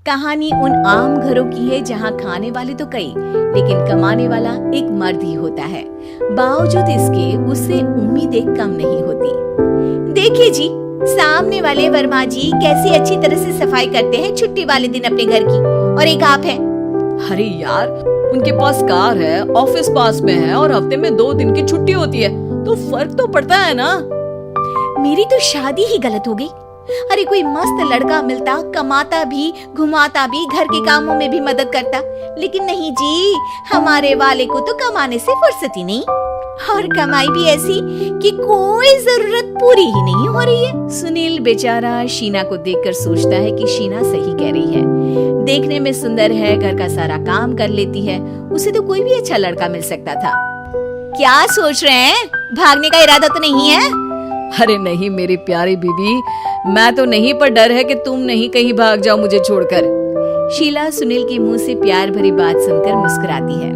कहानी उन आम घरों की है जहाँ खाने वाले तो कई, लेकिन कमाने वाला एक मर्द ही होता है। बावजूद इसके उससे उम्मीदें कम नहीं होती। देखिए जी, सामने वाले वर्मा जी कैसी अच्छी तरह से सफाई करते हैं छुट्टी वाले दिन अपने घर की, और एक आप हैं। अरे यार, उनके पास कार है, ऑफिस पास में है और हफ्ते में 2 दिन की छुट्टी होती है, तो फर्क तो पड़ता है ना। मेरी तो शादी ही गलत हो गई। अरे कोई मस्त लड़का मिलता, कमाता भी, घुमाता भी, घर के कामों में भी मदद करता, लेकिन नहीं जी, हमारे वाले को तो कमाने से फुर्सत ही नहीं, और कमाई भी ऐसी कि कोई जरूरत पूरी ही नहीं हो रही है। सुनील बेचारा शीना को देखकर सोचता है कि शीना सही कह रही है। देखने में सुंदर है, घर का सारा काम कर लेती है, उसे तो कोई भी अच्छा लड़का मिल सकता था। क्या सोच रहे हैं? भागने का इरादा तो नहीं है? अरे नहीं मेरी प्यारी बीबी, मैं तो नहीं, पर डर है कि तुम नहीं कहीं भाग जाओ मुझे छोड़कर। शीला सुनील के मुंह से प्यार भरी बात सुनकर मुस्कुराती है।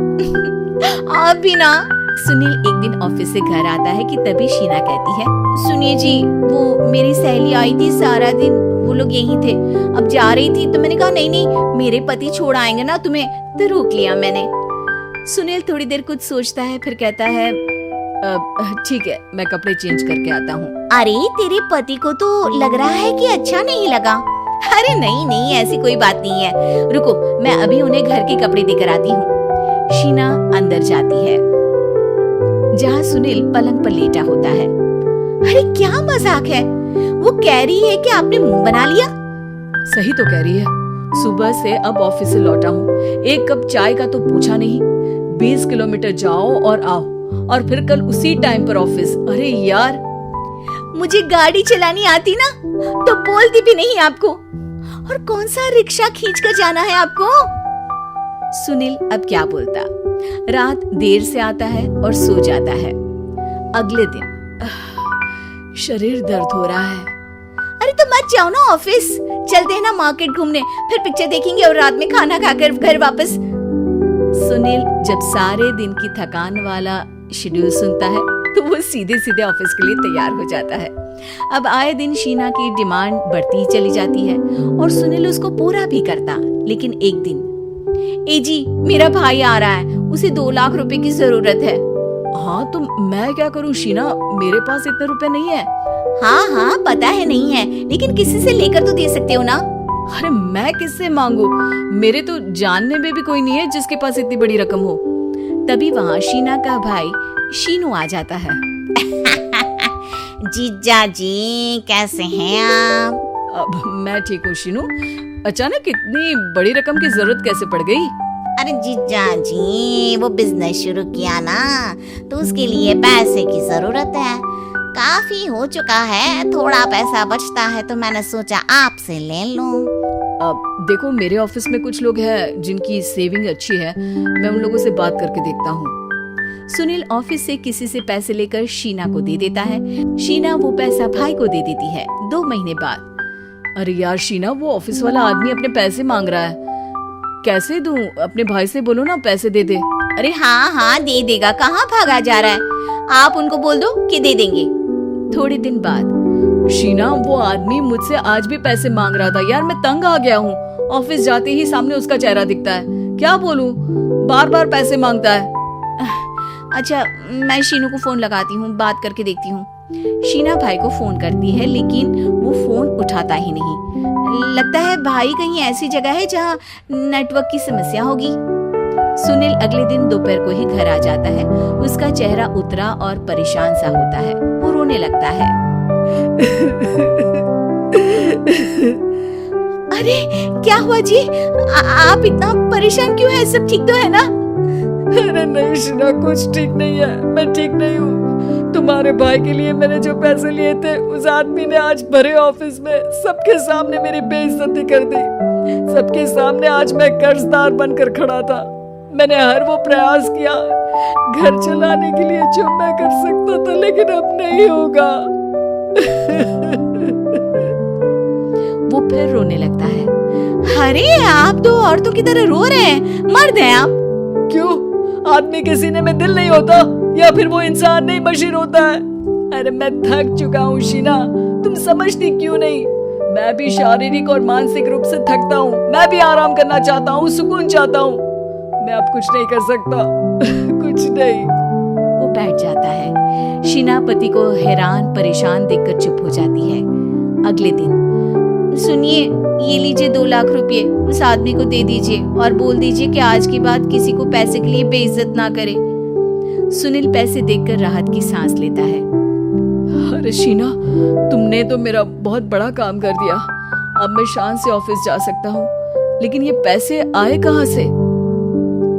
आप भी ना। सुनील एक दिन ऑफिस से घर आता है कि तभी शीना कहती है, सुनिए जी, वो मेरी सहेली आई थी, सारा दिन वो लोग यहीं थे, अब जा रही थी तो मैंने कहा नहीं नहीं, मेरे पति छोड़ आएंगे ना तुम्हें, तो रोक लिया मैंने। सुनील थोड़ी देर कुछ सोचता है, फिर कहता है, ठीक है, मैं कपड़े चेंज करके आता हूँ। अरे तेरे पति को तो लग रहा है कि अच्छा नहीं लगा। अरे नहीं नहीं, ऐसी कोई बात नहीं है, रुको मैं अभी उन्हें घर के कपड़े देकर आती हूँ। शीना अंदर जाती है जहाँ सुनील पलंग पर लेटा होता है। अरे क्या मजाक है, वो कह रही है कि आपने मुंह बना लिया। सही तो कह रही है, सुबह से अब ऑफिस से लौटा हूँ, एक कप चाय का तो पूछा नहीं, 20 किलोमीटर जाओ और आओ, और फिर कल उसी टाइम पर ऑफिस। अरे यार, मुझे गाड़ी चलानी आती ना तो बोलती भी नहीं आपको, और कौन सा रिक्शा खींच कर जाना है आपको। सुनील अब क्या बोलता। रात देर से आता है और सो जाता है। अगले दिन शरीर दर्द हो रहा है। अरे तो मत जाओ ना ऑफिस, चलते हैं ना मार्केट घूमने, फिर पिक्चर देखेंगे और रात में खाना खाकर घर वापस। सुनील जब सारे दिन की थकान वाला शेड्यूल सुनता है तो वो सीधे सीधे ऑफिस के लिए तैयार हो जाता है। अब आए दिन शीना की डिमांड बढ़ती ही चली जाती है और सुनील उसको पूरा भी करता, लेकिन एक दिन, ए जी मेरा भाई आ रहा है, उसे 2 लाख रुपए की जरूरत है। हाँ तो मैं क्या करूँ शीना, मेरे पास इतने रुपए नहीं है। हाँ हाँ पता है नहीं है, लेकिन किसी से लेकर तो दे सकते हो ना। अरे मैं किससे मांगू, मेरे तो जानने में भी कोई नहीं है जिसके पास इतनी बड़ी रकम हो। तभी वहाँ शीना का भाई शीनू आ जाता है। जीजा जी कैसे हैं आप? अब मैं ठीक हूँ शीनू, अचानक इतनी बड़ी रकम की जरूरत कैसे पड़ गई? अरे जीजा जी, वो बिजनेस शुरू किया ना, तो उसके लिए पैसे की जरूरत है, काफी हो चुका है, थोड़ा पैसा बचता है तो मैंने सोचा आपसे ले लूं। अब देखो, मेरे ऑफिस में कुछ लोग हैं जिनकी सेविंग अच्छी है, मैं उन लोगों से बात करके देखता हूँ। सुनील ऑफिस से किसी से पैसे लेकर शीना को दे देता है। शीना वो पैसा भाई को दे देती है। 2 महीने बाद, अरे यार शीना, वो ऑफिस वाला आदमी अपने पैसे मांग रहा है, कैसे दूं? अपने भाई से बोलो ना पैसे दे दे। अरे हाँ हाँ दे देगा, कहाँ भागा जा रहा है, आप उनको बोल दो कि दे देंगे। थोड़े दिन बाद, शीना, वो आदमी मुझसे आज भी पैसे मांग रहा था यार, मैं तंग आ गया हूँ, ऑफिस जाते ही सामने उसका चेहरा दिखता है, क्या बोलूं, बार बार पैसे मांगता है। अच्छा मैं शीनू को फोन लगाती हूँ, बात करके देखती हूँ। शीना भाई को फोन करती है, लेकिन वो फोन उठाता ही नहीं। लगता है भाई कहीं ऐसी जगह है जहाँ नेटवर्क की समस्या होगी। सुनील अगले दिन दोपहर को ही घर आ जाता है। उसका चेहरा उतरा और परेशान सा होता है, वो रोने लगता है। अरे क्या हुआ जी, आप इतना परेशान क्यों हैं? सब ठीक तो है ना? अरे नहीं शीना, कुछ ठीक नहीं है, मैं ठीक नहीं हूँ। तुम्हारे भाई के लिए मैंने जो पैसे लिए थे, उस आदमी ने आज भरे ऑफिस में सबके सामने मेरी बेइज्जती कर दी। सबके सामने आज मैं कर्जदार बनकर खड़ा था। मैंने हर वो प्रयास किया घर चलाने के लिए जो मैं कर सकता था, लेकिन अब नहीं होगा। वो फिर रोने लगता है। अरे आप तो औरतों की तरह रो रहे हैं, मर्द हैं आप। क्यों, आदमी के सीने में दिल नहीं होता, या फिर वो इंसान नहीं मशीन होता है? अरे मैं थक चुका हूँ शीना, तुम समझती क्यों नहीं? मैं भी शारीरिक और मानसिक रूप से थकता हूँ। मैं भी आराम करना चाहता हूँ, सुकून चाहता हूँ। मैं अब कुछ नहीं कर सकता। कुछ नहीं। वो बैठ जाता है। शीना पति को हैरान परेशान देखकर चुप हो जाती है। अगले दिन, सुनिए, ये लीजिए 2 लाख रुपए, उस आदमी को दे दीजिए और बोल दीजिए कि आज के बाद किसी को पैसे के लिए बेइज्जत ना करे। सुनील पैसे देखकर राहत की सांस लेता है। अरे शीना, तुमने तो मेरा बहुत बड़ा काम कर दिया। अब मैं शान से ऑफिस जा सकता हूँ। लेकिन ये पैसे आए कहाँ से?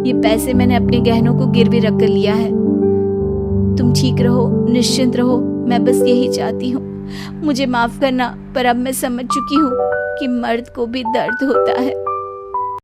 ये पैसे मैंने अपने गहनों को गिरवी रख कर लिया है। तुम ठीक रहो, निश्चिंत रहो, मैं बस यही चाहती हूँ। मुझे माफ करना, पर अब मैं समझ चुकी हूँ कि मर्द को भी दर्द होता है।